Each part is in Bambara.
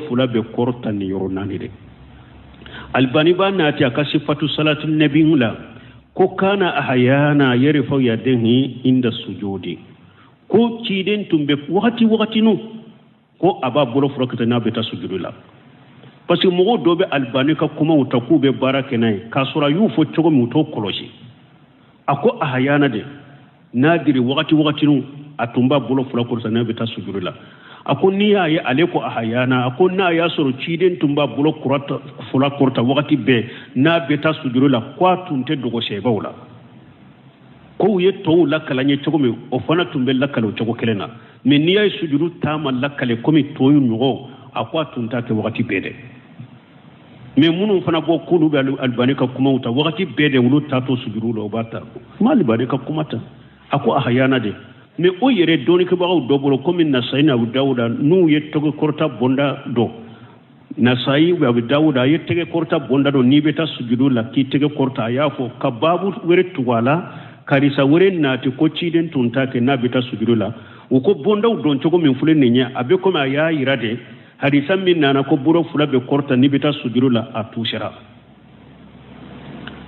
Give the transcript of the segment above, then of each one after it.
fula be korta ni yoro nani de albani ba nati akasifatu salatu nabiyula ko kana ahyana yarfa yadihi inda sujudi ko ciden tumbe wakati nu ko aba bolo furakata na beta sujudula parce que mogo dobe albani ka kuma utaku be barake nay kasura yufo chogo muto koloshi ako ahyana de nadiri wakati nu atumba bolo furakata na beta sujudula ako ni ya ye ale ko ahyana ako na ya soro ciden tumba bolo kurata fula korta wakati be na beta sujudula kwa tunte dogo shebawla ko ye to lakalanye chogo me o fana tumbe lakalo chogo kelena me ni ya sujudu tama lakale komi toyu nugo akwa tunta ke wakati bede me munu fana bo kulu be albani ka kuma uta wakati bede wulu tato sujudu lo bata mali bade ka kuma ta ako ahyana de me o yere doni ke bawo dobolo komi nasayna abu dawuda nu ye togo korta bonda do nasayi abu dawuda ye tege korta bonda do ni beta sujudu la ki tege korta yafo kababu were tuwala karisa were nati ko ciden tunta ke na beta sujudu la uko bonda don chogo min fule ninya abe ko ma ya irade hadisa min nana ko buro fula be korta ni beta sujudu la atushara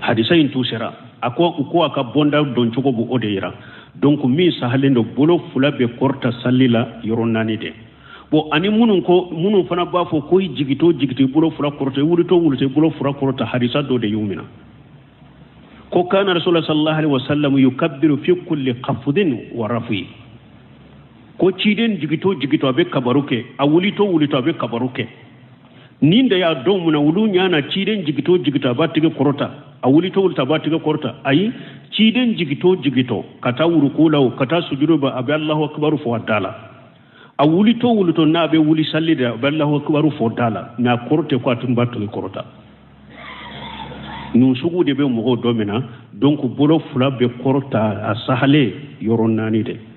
hadisa in tushara ako uko aka bonda don chogo bu odeira donc mi sahalendo bolo fula be korta sallila yoronani de bo ani munun fana ba fo ko jigito bolo fula korta wulite bolo fula korta hadisa do de yumina ko kana rasulullah sallallahu alaihi wasallam yukabbiru fi kulli qafdin wa rafi ko ciden jigito abe kabaruke a wulito abe kabaruke ninda ya don muna wulu nyana ciden jigito ba tige korta a wulito ba tige korta ayi ciden jigito kata wurukulaw kata sujudu ba abe Allahu akbar fo dala a wulito na abe wuli sallida abe Allahu akbar fo dala na korte ko atumba to korta nu sugu de be mo domina donc bolo fula be korta a sahale yoron nani de